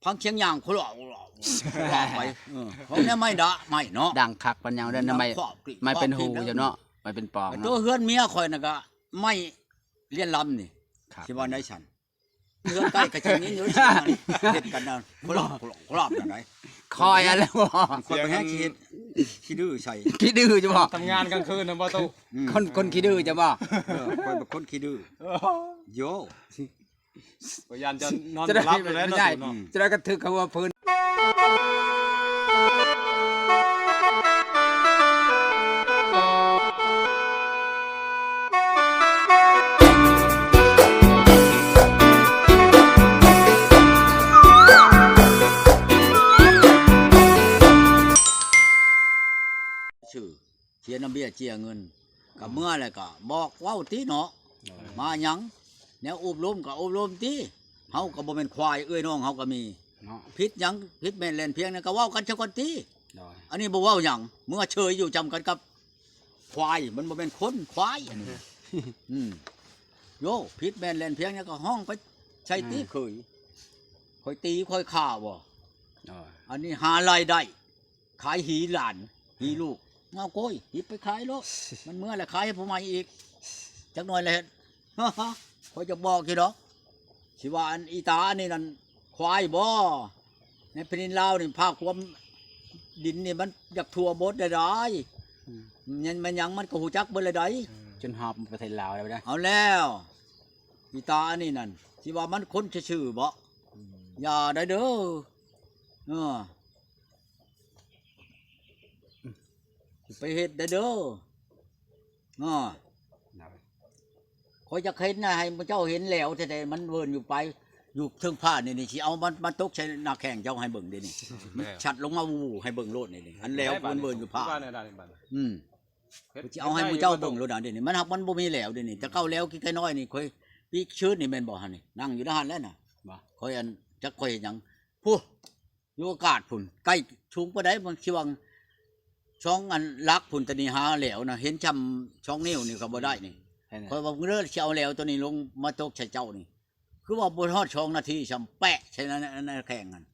พังเชียงยางเขาหลอกไปเขาเนี่ยไม่ด่าไม่เนาะดังคักปัญญาเด้นไม่เป็นหูจ้ะเนาะไม่เป็นปองตัวเฮือนเมียคอยน่ะก็ไม่เลี้ยนลำนี่สิว่าได้ฉันเฮือนใกล้กับชิงนี้อยู่เฮ็ดกันน่ะเขาหลอกจังได๋คอยอะไรบ่คอยไปหาขี้ดื้อใส่ขี้ดื้อจะบ่ทำงานกลางคืนนะบ่ตู้คนขี้ดื้อจะบ่คอยเป็นคนขี้ดื้อโยพยานจะนอนหลับแล้วเนาะจะได้กระทึกเขาว่าพื้นชื่อเขียนเบี้ยเจียเงินกับเมื่อไรก็บอกว้าวตีเนาะมาหยังแนวอบรมก็อบรมตีเฮาก็บ่แม่นควายเอ้ยน้องเฮาก็มีพิษหยังพิษแม่นเล่นเพียงนั่นก็เว้ากันซะก่อนตีอันนี้บ่เว้าหยังเมื่อเฉยอยู่จำกันกับควายมันบ่แม่นคนควายอันนี้โยพิษแม่นเล่นเพียงนั่นก็ห้องไปใช้ตีเคยค่อยตีค่อยฆ่าบ่อันนี้หารายได้ขายหีหลานหีลูกเงาโกยหยิบไปขายโลมันเมื่อไรขายให้ผมใหม่อีกจักหน่อยเลยคอยจะบอกกี่ดอกสิว่าอันอีตานี่นั่นควายบ่ในแผ่นดินลาวนี่ภาคความดินนี่มันอยากทั่วบดได้มันยังมันก็หูจักเบิ่เลยได้จนหอบประเทศลาวแล้วได้เอาแล้วอีตานี่นั่นสิว่ามันคนชื่อบ่อย่าได้เด้อไปเฮ็ดได้เด้อคอยจะเห็นนะให้เจ้าเห็นแล้วแต่มันเวินอยู่ไปอยู่เทิงผ้านี่สิเอามันตกใช้หน้าแข้งเจ้าให้เบิ่งดินี่ชัดลงมาวูให้เบิ่งโลดนี่อันแล้วมันเวินอยู่ผ้าสิเอาให้มื้อเจ้าเบิ่งโลดน่ะนี่มันหักมันบ่มีแล้วนี่แต่เก่าแล้วกี่น้อยนี่ค่อยปีกชื้นนี่แม่นบ่หั่นนี่นั่งอยู่ด้านแล้วน่ะค่อยอันจักค่อยหยังผู้อยู่อากาศพุ่นใกล้ชุงบ่ได้บางสิวังช่องอันลักพุ่นตะนีหาเหลวนะเห็นจำช่องนิ้วนี่ก็บ่ได้นี่คอยว่าเรื่องเชียวเหลวตัวนี้ลงมาตกใส่เจ้านี่คือว่าบนฮอดช่องนาทีชำแปะใช่นั้นแข่งกัน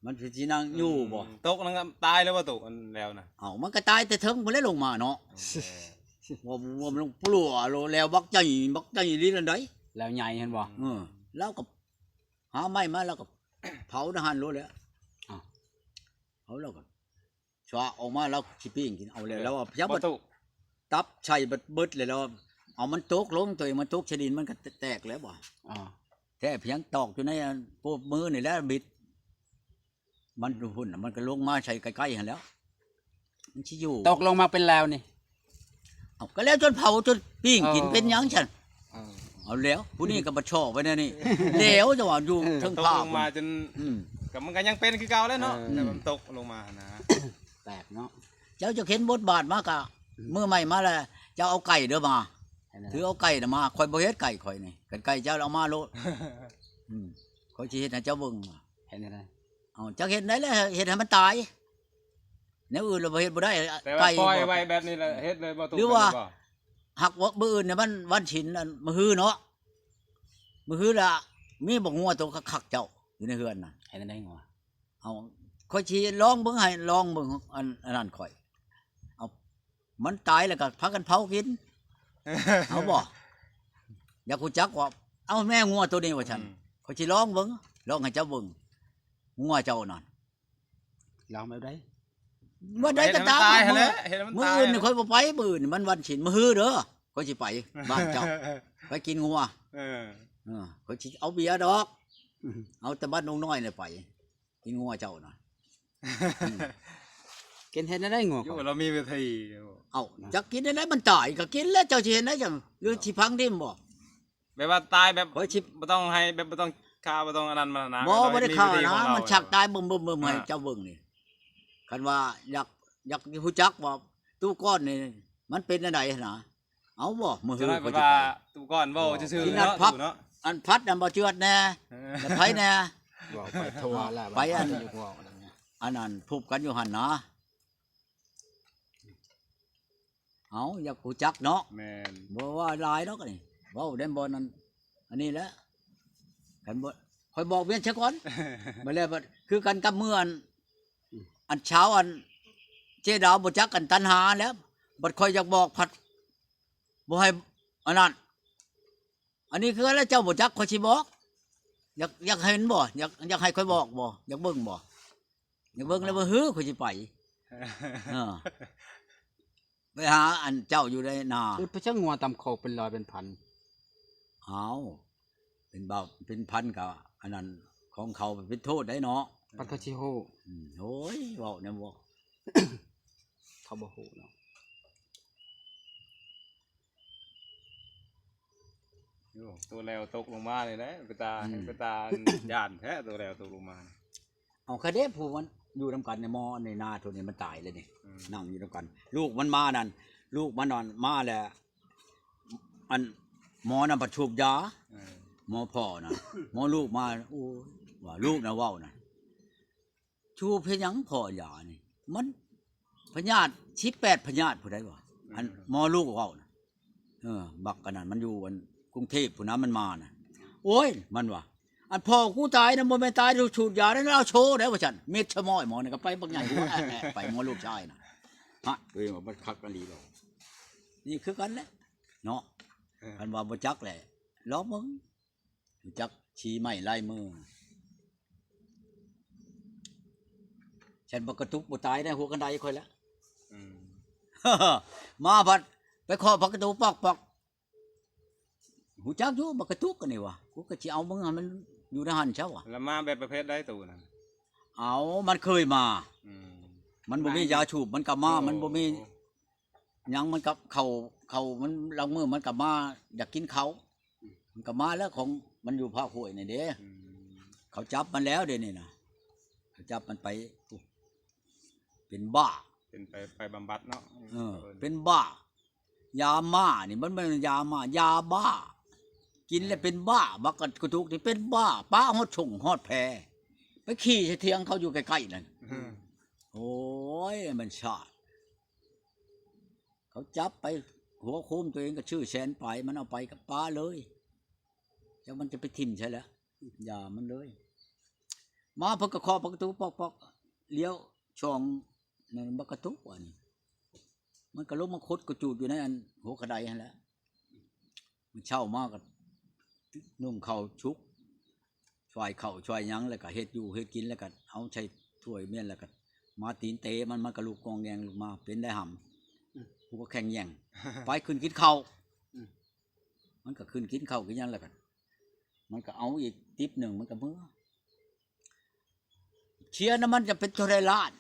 มันสินั่งอยู่บ่ตกนั่งตายแล้วว่าตกอันแล้วนะมันก็ตายแต่เถิงบ่ได้ลงมาเนาะว่าลงปลัวโลแล้วบักใจลิ้นอันใดแล้วใหญ่เห็นบ่แล้วก็หาไม้มาแล้วก็เผาทหารโลแล้วเผาแล้วก็ชวออกมาแล้วขี้ปิ้งกินเอาเลยแล้วว่ายับตับใช่เบิดเลยแล้วเอามันตกลงตัวเองมันตกชนิดมันก็แตกแล้วบ่แค่เพียงตอกอยู่ในพวกมือนี่แล้วบิดมันหุ่นมันก็ลงมาใส่ใกล้ๆหันแล้วมันชิอยู่ตกลงมาเป็นแล้วนี่ก็แล้วจนเผาจนปิ้งกินเป็นยังฉันเอาแล้วผู้นี้ก็มาชอบไว้นะนี่แล้วจะว่าอยู่ทั้งผ้าลงมาจนกับมันก็ยังเป็นคือเก่าแล้วเนาะแต่มันตกลงมานะแตกเนาะเจ้าจะเข็นบทบาทมากะเมื่อใหม่มาแล้วเจ้าเอาไก่เด้อมาถือเอาไก่มาคอยบ่เฮ็ดไก่คอยนี่กันไก่เจ้าเอามาโลดคอยสิเฮ็ดให้เจ้าเบิ่งเห็นได้จักเฮ็ดได้แล้วเฮ็ดให้มันตายแนวอื่นเราบ่เฮ็ดบ่ได้ไก่ปล่อยไว้แบบนี้แหละเฮ็ดเลยบ่ถูกหรือว่าหักมื้ออื่นเนี่ยมันวันฉินมื้อฮื้อเนาะมื้อฮื้อละมีบ่งัวตัวคักๆเจ้าอยู่ในเฮือนน่ะเห็นได้งัวคอยสิลองเบิ่งให้ลองเบิ่งอันนั้นข่อยมันตายแล้วก็พากันเผากินเอาบ่อยากรู้จักว่าเอาแม่งัวตัวนี้ว่าฉันคอยสิลองเบิ่งลองให้เจ้าเบิ่งงัวเจ้านั่นลองแบบใดบ่ได้ก็ตามมื้ออื่นนี่ค่อยบ่ไปมื้ออื่นมันวันฉินมื้อฮื้อเด้อค่อยสิไปบ้านเจ้าไปกินงัวค่อยสิเอาเบียร์ดอกเอาแต่บ้านน้อยๆนี่ไปกินงัวเจ้าน่ะกินเห็นได้งัวอยู่เรามีเวทีจักกินได้มันตายก็กินแล้วเจ้าสิเห็นได้จังหรือสิพังดิ่มบ่แบบว่าตายแบบบ่ต้องให้แบบบ่ต้องฆ่าบ่ต้องอันนั้นมานะบ่ได้ฆ่านะมันชักตายบึ้มๆให้เจ้าเบิ่งนี่คันว่าอยากฮู้จักว่าตู้ก้อนนี่มันเป็นอันใดนะเอาบ่มื้อฮื้อก็สิไปตู้ก้อนเว้าซื่อๆเนาะอันพัดอันบ่เจือดแน่แต่ไผแน่บ่ไปทั่วแล้วไปอันนั้นทุบกันอยู่หั่นนะอยากฮู้จักเนาะแม่นบ่ว่าหลายดอกนี่เว้าได้บ่นั่นอันนี้แหละคันบ่ค อยบอกเวียนซะก่อนบ่แล้วบัดคือกันกับเมื่ออันเช้าอันเจดาวบ่จักกันตันหาแล้วบัดข่อยอยากบอกผัดบ่ให้อันนั้นอันนี้คือแล้วเจ้าบ่จักข่อยสิบอกอยากเห็นบ่อยากให้ข่อยบอกบ่อยากเบิ่งบ่อยากเบิ่งแล้วบ่ฮือข่อยสิไปเออไปหาอันเจ้าอยู่ในนา คือไปเชิงงัวตำโคกเป็นร้อยเป็นพัน เอาเป็นบาปเป็นพันกับอันนั้นของเขาเป็นโทษได้เนาะ ปัดเขาสิฮู้ โอ้ยเว้าเนี่ยบ่ เขาบ่ฮู้เนาะ โอ้ตัวแล้วตกลงมาเลยนะกระตาย่านแท้ตัวแล้วตกลงมา เอาคาเด้ผู้มันอยู่นํกันในมอในนาตัวนี้มันตายเลยนี่ นั่งอยู่นํกัน ลูกมันมานั่นลูกมันนอนมาแหละอันหมอน่ะประชุบยาหมอพ่อน่ะหมอลูกมาโอ้ว่าลูกน่ะเว้าน่ะชูเพิ่นหยังพ่อยานี่มันพญาติ18พญาติผู้ใดวะอันหมอลูกเว้าน่ะบักกันนั่นมันอยู่อันกรุงเทพผู้นั้นมันมาน่ะโอ้ยมันว่าอันพ่อกูตายน่ะบ่แม่นตายถูกยาแล้วเราโชว์ได้ว่าซั่นเม็ดชะม้อยหมอนี่ก็ไปบักใหญ่หัวไปหมอลูกชายน่ะฮะตัวเองว่ามันคักกันดีแล้วนี่คือกันแหละเนาะอันว่าบ่จักแหละลองมึงจักชี้ไม้ลายมือฉันบ่กระตุกบ่ตายได้หัวกันไดค่อยแล้ว มาพัดไปขอพักประตูปอกหูจักอยู่บ่กระตุกกันนี่วะกูก็สิเอามึงให้มันอยู่ในหันเช้าว่ะ แล้วมาแบบประเภทได้ตูนั่น เอามันเคยมา มันบ่มียาฉูบมันก็มามันบ่มีหยังมันกับเขามันลังมือมันก็มาอยากกินเขามันก็มาแล้วของมันอยู่ภาคห้วยนี่เด้เขาจับมันแล้วเดี๋ยวนี้นะเขาจับมันไปเป็นบ้า เป็นไปบำบัดเนาะ เป็นบ้ายาม่านี่มันไม่ใช่ยาม่ายาบ้ากินแล้วเป็นบ้าบักกระทุกนี่เป็นบ้าป้าฮอดชงฮอดแพไปขี่เถียงเขาอยู่ใกล้ๆนั่นโอ้ยมันชาติเขาจับไปหัวโค้มตัวเองก็ชื่อแสนไปมันเอาไปกับป้าเลยแล้วมันจะไปทิ่มใช่แล้วอย่ามันเลยมาเพิ่งก็เคาะประตูปอกเลี้ยวช่องนั่นบักกระทุกว่านี่มันก็ล้มมาคดกระจูดอยู่ในอันหัวกระไดนั่นแหละมันเช่ามากกับนุ่มเข่าชุกช่วยเข่าช่วยยั้งแล้วก็เฮ็ดอยู่เฮ็ดกินแล้วก็เอาใช้ถ้วยเมี่ยนแล้วก็มาตีนเตะมันกระลูกกองแยงลงมาเป็นได้ห่ำกูก็แข่งแย่งไปขึ้นกินข้าวมันก็ขึ้นกินข้าวกินยันแล้วกันมันก็เอาอีกติ๊บหนึ่งมันก็เมื่อเชียร์นะมันจะเป็นเท่าไรล้าน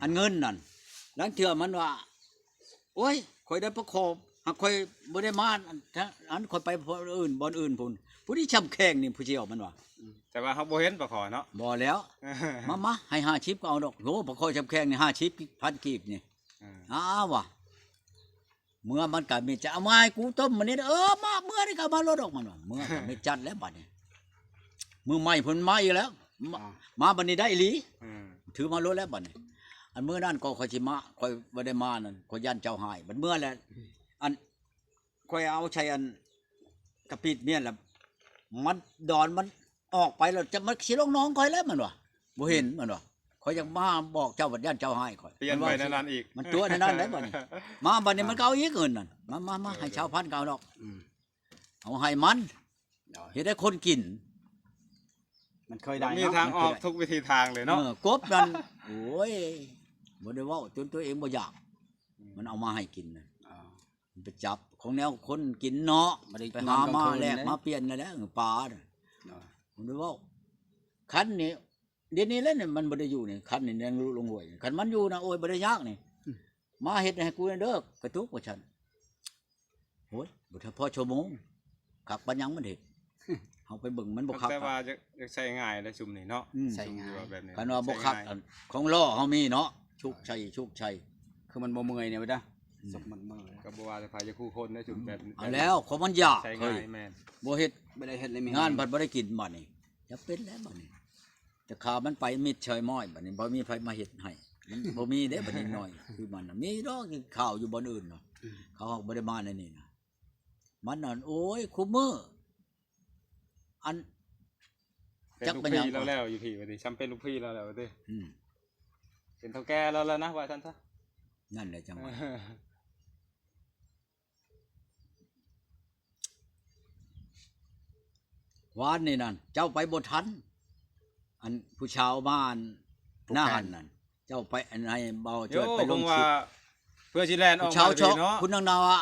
อันเงินนั่นหลังเถื่อมันว่าโอ้ยคอยได้ประคอบหากคอยบ่ได้มาอันคอยไปบ่อนอื่นพุ่นผู้ที่ช้ำแข้งนี่ผู้เชี่ยวมันว่า แต่ว่าเขาบ่เห็นปะขอเนาะ บ่แล้วมาให้50ก็เอาดอกโหบ่ค่อยช้ำแข้งนี่50 พันกีบนี่ว่ะเมื่อมันก็มีจะเอามาให้กูต้มมันนี่มาเมื่อนี่ก็มาลดออกมันว่าเมื่อก็ไม่จัดแล้วบัดนี้มือใหม่เพิ่นมาอีกแล้วมาบัดนี้ได้อีหลีถือมาลดแล้วบัดนี้อันเมื่อนั้นก็ค่อยสิมาค่อยบ่ได้มานั่นค่อยย่านเจ้าหายบัดเมื่อแล้วอันค่อยเอาใช้อันกระปิดเมียนแล้วมันดอนมันออกไปแล้วจะมันสิลงน้องค่อยแล้วมันว่ะบ่เห็นมันว่ะข่อยยังมาบอกเจ้าบัดย่านเจ้าหายข่อย เปลี่ยนไปนั่นอีก มันตัวนั่นได้บัดนี้มาบัดนี้มันก็เอาอีกเงินนั่นมาให้ชาวพันธุ์เก่าดอกเอาให้มันเฮ็ดให้คนกิน มันเคยได้ มีทางออกทุกวิธีทางเลยเนาะ กบนั่นโอ้ยบ่ได้เว้าจนตัวเองบ่อยากมันเอามาให้กินน่ะมันไปจับของแนวคนกินเนาะไปหามาแลกมาเปลี่ยนนั่นแหละปลาน่ะผมได้เว้าคันนี่เดี๋ยวนี้แล้วเนี่ยมันบ่ได้อยู่นี่คันนี่ยังลงห้วยคันมันอยู่นะโอ้ยบ่ได้ยากนี่มาเฮ็ดให้กูเด้อกระตุกว่าฉันโอ้ยบ่ถ้าพอชั่วโมงขับปัญญังมันเฮ็ดเฮาไปเบิ่งมันบ่คัก แต่ว่าจะใช้ง่ายได้ชุมนี่เนาะ ใส่ง่าย แบบนี้ คันว่าบ่คักของล้อเฮามีเนาะชุกชัยคือมันบ่เมื่อยเนี่ยบ่จ้ะสมมันเมื่อย ก็บ่ว่าจะพาจะคู่คนได้ชุมแบบ เอาแล้วของมันยาก ใช้ เฮ้ ง่าย ยแม่น บ่เฮ็ด บ่ได้เฮ็ดเลยมี งานบัดบ่ได้กินบัดนี้จะเป็นแล้วบัดนี้จะขามันไปมิดเฉยม้อยบัดนี้บ่มีไผมาเฮ็ดให้มันบ่มีเด้บัดนี้น้อยคือมันน่ะมีดอกกินข้าวอยู่บ่อนอื่นเนาะเขาเฮาบ่ได้มาในนี่นะมันนั่นโอ้ยคุมื้ออัน เป็น จัก ลูก เป็นห พี่ ยัง เราแล้วอยู่พี่ว่าดิช้ำเป็นลูกพี่เราแล้วว่าดิ อืม เป็นเท่าแก่เราแล้วนะว่าท่านซะ นั่นแหละจังหวะวานนี่นั่นเจ้าไปบ่ทันอันผู้ชาวบ้านหน้าหันนั่นเจ้าไปอันไหนเบา โย เจิดไปล ผ ง ม คลิ ว่า ป เพื่อสิแลนออก ผู้ชาว มา ชอก เนาะ คุณนางนาวะ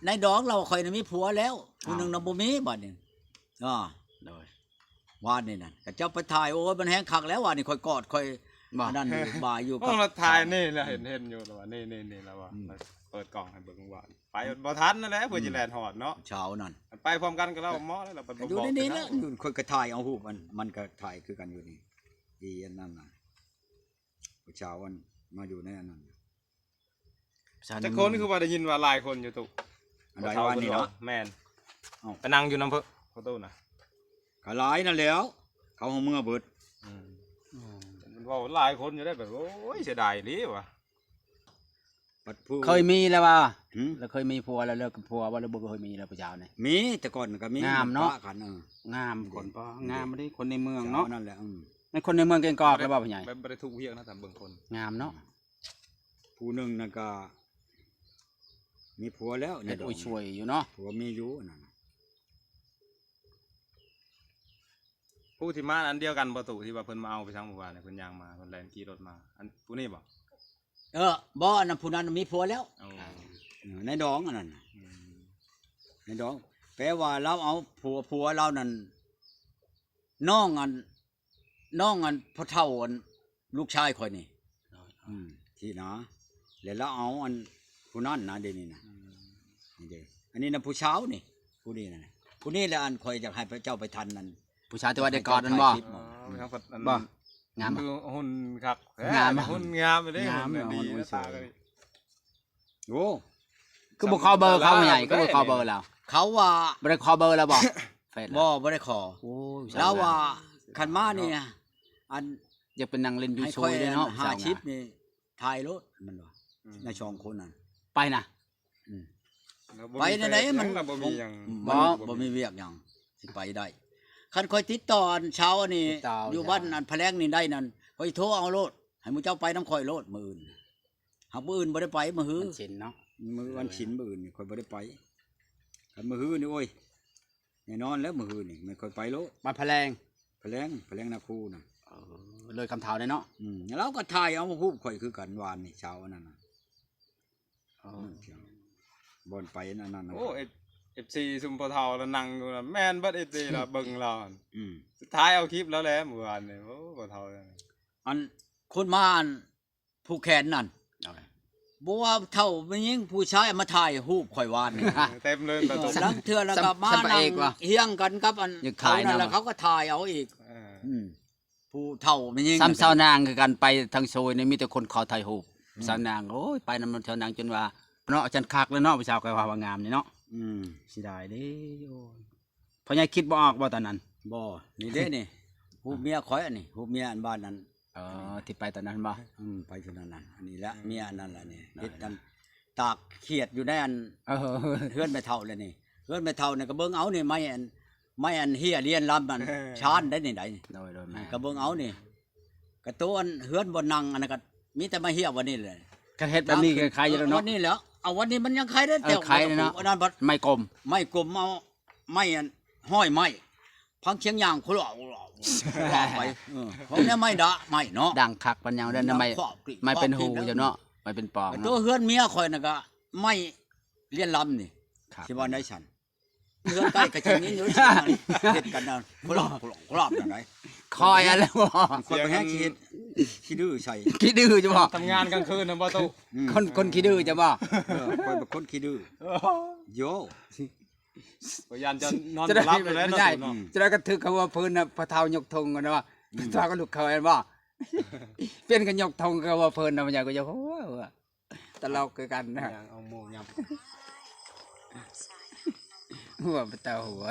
ในดอกเราค่อยน่ะมีผัวแล้วคุณนางนาวบ่มีบัดนี้อ่า โดย วานนี่นั่นก็เจ้าไปถ่ายโอ้ยมันแห้งคักแล้ววานนี่ค่อยกอดค่อย บ่ อันนั่นอยู่บ่ายอยู่ ห้องเราถ่ายนี่แหละเห็นอยู่แล้วว่านี่แล้วว่าเปิดกล่องให้เบิ่งว่าไปบ่ทันนั่นแหละเพื่อสิแลนฮอดเนาะ เช้านั่น ไปพร้อมกันกับเราหมอแล้วเรา ก็อยู่ในนี้แล้วอยู่ค่อยก็ถ่ายเอารูปมันก็ถ่ายคือกันอยู่นี่ดีอันนั้นน่ะผู้ชาวมันมาอยู่ในอันนั้น แต่คนคือว่าได้ยินว่าหลายคนอยู่ตุ อันใดวานนี่เนาะ แม่น เอ้า ไปนั่งอยู่นำเพิ่นประตูน่ะ ก็หลายนั่นแหล้ว เขาเอามือเบิด มันว่าหลายคนอยู่ได้แบบโอ้ยเสียดายนี่ว่ะ ปัดผู้ เคยมีแล้วว่า หืม แล้วเคยมีผัวแล้วเลิกกับผัวว่าแล้วบ่เคยมีแล้วผู้เจ้านี่ มีแต่ก่อนก็มี งามเนาะ ปกันงามคนบ่งามบ่ได้คนในเมือง เนาะ เนาะ นั่นแหละในคนในเมืองเก่งกอกแล้วบ่ผู้ใหญ่ บ่ได้ทุกเฮียงนะแต่เบิ่งคน งามเนาะ ผู้หนึงนั่นก็มีผัวแล้ว เฮ็ด ดอก อุ้ยช่วยอยู่เนาะ ผัวมีอยู่นั่น ผู้ที่มาอันเดียวกันประตูที่ว่าเพิ่นมาเอาไปทางหมู่บ้านเนี่ยเพิ่นย่างมาเพิ่นแล่นขี่รถมาอันผู้นี้บ่ บ่อันนั้นผู้นั้นมีผัวแล้ว เอา ในดองอันนั้นน่ะ อืม ในดองแปลว่าเราเอาผัวเรานั่นน้องอันพ่อเฒ่าอันลูกชายข่อยนี่ที่นะแล้วเราเอาอันผู้นั้นนะเดี๋ยวนี้นะ อืม นี่เด้อันนี้นะผู้เช้านี่ผู้นี้นะผู้นี้แหละอันข่อยอยากให้พระเจ้าไปทันนั่น ผู้ชายที่ว่าได้กอดนั่นบ่ อ๋อไปทางฝัดอัน บ่งาม คือหุ่นครับ งาม หุ่นงามไปเด้ งาม หุ่นดี หุ่น หน้าตาก็ดี โอ้ คือบ่ขอเบอร์เขาผู้ใหญ่ก็บ่ขอเบอร์แล้ว เขาว่า บ่ได้ขอเบอร์แล้วบ่เฟซ บ่ได้ขอ โอ้ย แล้วว่าคันมานี่อัน อยากเป็นนางเล่นอยู่ ให้ ช่ ค่ ว อย ยด้วยเนาะ หาชิปนี่ถ่ายรถมันว่าในช่องคนนั้น ไปนะ แล้วบ่ ไปไหนๆมัน แล้วบ่มีหยัง บ่มีเวียกหยังสิไปได้คันค่อยติดต่ออันเช้านี่อยู่บ้านอันแพลงนี่ได้นั่นค่อยโทรเอาโลดให้มึงเจ้าไปน้ำค่อยโลดมื้ออื่นหากมื้ออื่นบ่ได้ไปมื้อฮื้อ มันชินเนาะ มื้อวันฉินมื้ออื่นนี่ค่อยบ่ได้ไปคันมื้อฮื้อนี่โอ้ยแน่นอนแล้วมื้อฮื้อนี่ไม่ค่อยไปโลด มาแพลง แพลงนาคูน่ะ เลยคำเท้าได้เนาะ แล้วก็ถ่ายเอารูปข่อยคือกันวานนี่เช้าอันนั้นน่ะบ่อนไปนั่นน่ะ โอ้FC ซุมพอเฒ่าแล้วนั่งอยู่น่ะแม่นเบิด FC ล่ะเบิ่งเราอั่น อืม สุดท้ายเอาคลิปแล้วแหละเมื่อวานนี่โอ้พอเฒ่าเลย อันคนมาอันผู้แขนนั่นบ่ว่าเท่ามันยิงผู้ชายเอามาถ่ายรูปข่อยวานนี่ เต็มเลยประตู ลังเทื่อแล้วก็มานั่งเฮียงกันกับอันเขานั่นแล้วเขาก็ถ่ายเอาอีก เออ ผู้เฒ่ามันยิง ซ้ำเสาวนางคือกันไปทางโซยนี่มีแต่คนขอถ่ายรูปสาวนางโอ้ยไปนำมันเสาวนางจนว่าเนาะจันคักเลยเนาะผู้สาวก็ว่างามนี่เนาะสิได้เด้โอ้ยพ่อใหญ่คิดบ่ออกบ่ตอนนั้น บ่นี่เด้นี่ผู้เมียข่อยอันนี้ผู้เมียอันบ้านนั้น ที่ไปตอนนั้นบ่ ไปเท่านั้นน่ะอันนี้ละเมียอันนั้นล่ะนี่เฮ็ดกันตากเขียดอยู่ในอัน เฮือนไม่เท่าเลยนี่เฮือนไม่เท่านี่ก็เบิ่งเอานี่ไม่อันเฮียเรียนลำมันชานได้นี่ได้ โดยแม่ ก็เบิ่งเอานี่ก็ตัวอันเฮือนบ่นั่งอันนั้นก็มีแต่มาเฮียวันนี้เลย ก็เฮ็ดแบบนี้ก็ขายอยู่แล้วเนาะ วันนี้แหล้วเอาวันนี้มันยังขายได้ ขายเลยเนาะ อันนั้นบัด ไม่กลม ไม่กลมเอาไม่อันห้อยไม้พังเชียงยางคุหลอกไปเพราะเนี่ยไม่ดะไม่เนาะ ดังคักปัญญาเด้อนไม่เป็นหูจ้ะเนาะไม่เป็นปอง ตัว เนาะ เฮือนเมียข่อยน่ะก็ไม่เรียนลำนี่ ครับ สิว่าได้ฉันเฮือนใกล้กับจังนี้อยู่สิเฮ็ดกันน่ะคุหลอกจังได คอยอะไรบ่ คนไปแฮกขี้ดื้อใส่ ขี้ดื้อจ้ะบ่ ทำงานกลางคืนนะประตู คนขี้ดื้อจ้ะบ่ คอยเป็นคนขี้ดื้อโย พยานจะนอนหลับอยู่แล้วเนาะ ใช่ เนาะ จะได้กระทึกเขาว่าพื้นน่ะพระเท้ายกธงกันเนาะพระก็ลุกเขาเห็นบ่เปลี่ยนกันยกธงก็ว่าพื้นน่ะมันใหญ่ก็ยกโอ้ตลกคือกันนะ เอาหมูยำ หัวไปเตาหัว